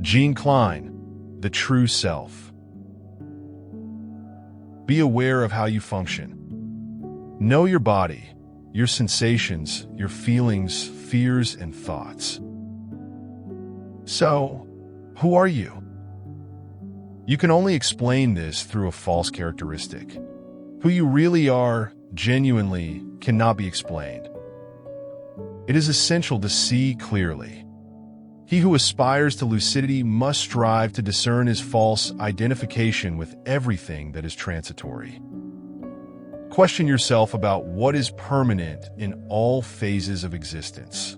Jean Klein, The True Self. Be aware of how you function. Know your body, your sensations, your feelings, fears, and thoughts. So, who are you? You can only explain this through a false characteristic. Who you really are, genuinely, cannot be explained. It is essential to see clearly. He who aspires to lucidity must strive to discern his false identification with everything that is transitory. Question yourself about what is permanent in all phases of existence.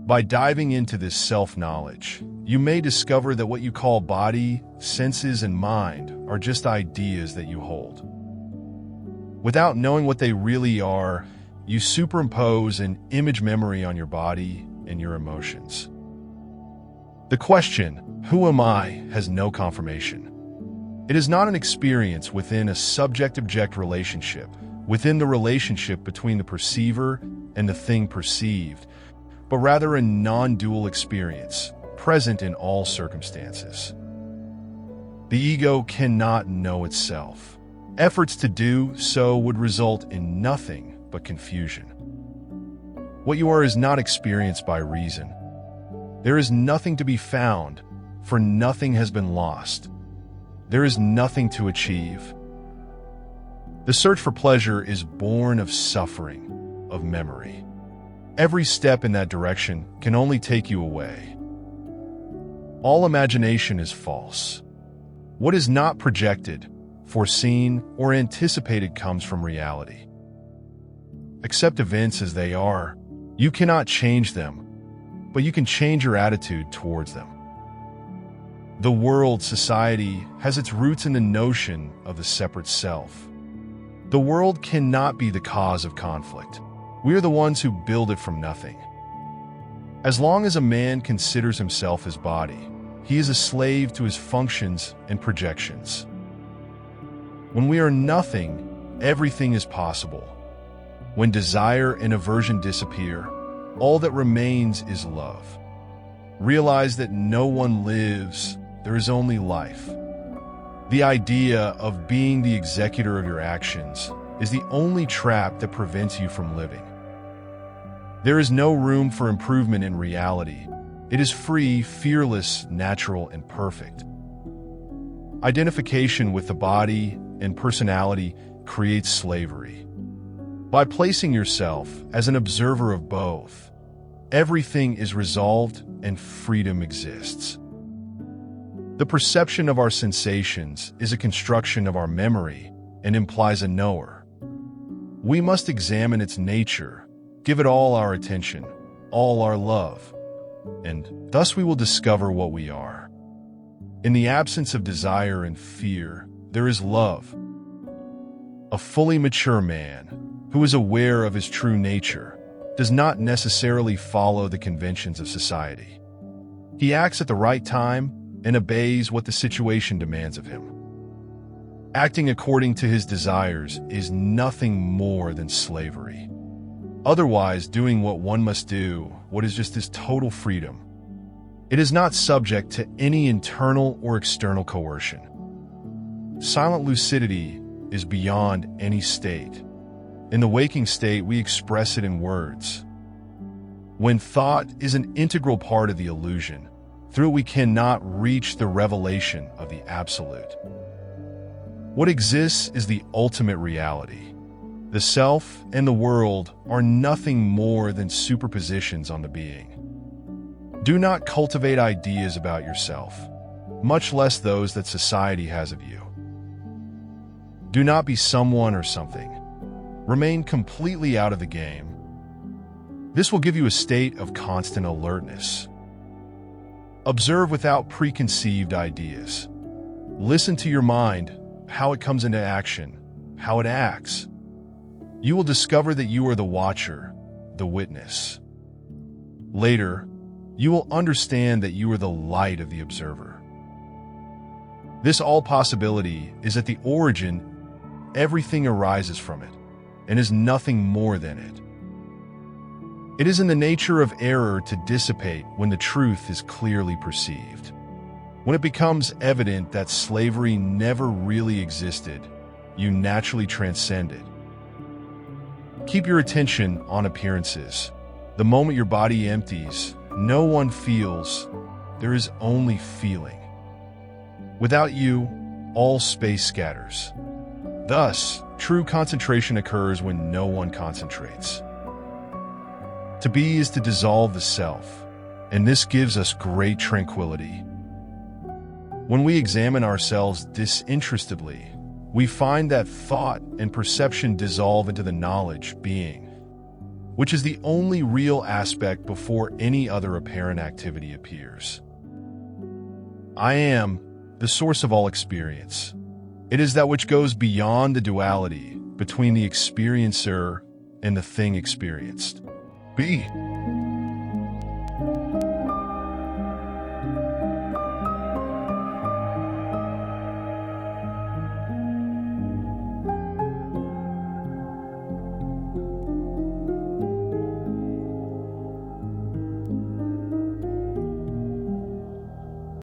By diving into this self-knowledge, you may discover that what you call body, senses, and mind are just ideas that you hold. Without knowing what they really are, you superimpose an image memory on your body and your emotions. The question, who am I, has no confirmation. It is not an experience within a subject-object relationship, within the relationship between the perceiver and the thing perceived, but rather a non-dual experience, present in all circumstances. The ego cannot know itself. Efforts to do so would result in nothing but confusion. What you are is not experienced by reason. There is nothing to be found, for nothing has been lost. There is nothing to achieve. The search for pleasure is born of suffering, of memory. Every step in that direction can only take you away. All imagination is false. What is not projected, foreseen, or anticipated comes from reality. Accept events as they are. You cannot change them, but you can change your attitude towards them. The world, society, has its roots in the notion of the separate self. The world cannot be the cause of conflict. We are the ones who build it from nothing. As long as a man considers himself his body, he is a slave to his functions and projections. When we are nothing, everything is possible. When desire and aversion disappear, all that remains is love. Realize that no one lives, there is only life. The idea of being the executor of your actions is the only trap that prevents you from living. There is no room for improvement in reality. It is free, fearless, natural, and perfect. Identification with the body and personality creates slavery. By placing yourself as an observer of both, everything is resolved and freedom exists. The perception of our sensations is a construction of our memory and implies a knower. We must examine its nature, give it all our attention, all our love, and thus we will discover what we are. In the absence of desire and fear, there is love. A fully mature man, who is aware of his true nature, does not necessarily follow the conventions of society. He acts at the right time and obeys what the situation demands of him. Acting according to his desires is nothing more than slavery. Otherwise, doing what one must do, what is just his total freedom. It is not subject to any internal or external coercion. Silent lucidity is beyond any state. In the waking state, we express it in words. When thought is an integral part of the illusion, through it we cannot reach the revelation of the absolute. What exists is the ultimate reality. The self and the world are nothing more than superpositions on the being. Do not cultivate ideas about yourself, much less those that society has of you. Do not be someone or something. Remain completely out of the game. This will give you a state of constant alertness. Observe without preconceived ideas. Listen to your mind, how it comes into action, how it acts. You will discover that you are the watcher, the witness. Later, you will understand that you are the light of the observer. This all-possibility is at the origin. Everything arises from it, and is nothing more than it. It is in the nature of error to dissipate when the truth is clearly perceived. When it becomes evident that slavery never really existed, you naturally transcend it. Keep your attention on appearances. The moment your body empties, no one feels, there is only feeling. Without you, all space scatters. Thus, true concentration occurs when no one concentrates. To be is to dissolve the self, and this gives us great tranquility. When we examine ourselves disinterestedly, we find that thought and perception dissolve into the knowledge, being, which is the only real aspect before any other apparent activity appears. I am the source of all experience. It is that which goes beyond the duality between the experiencer and the thing experienced. Be.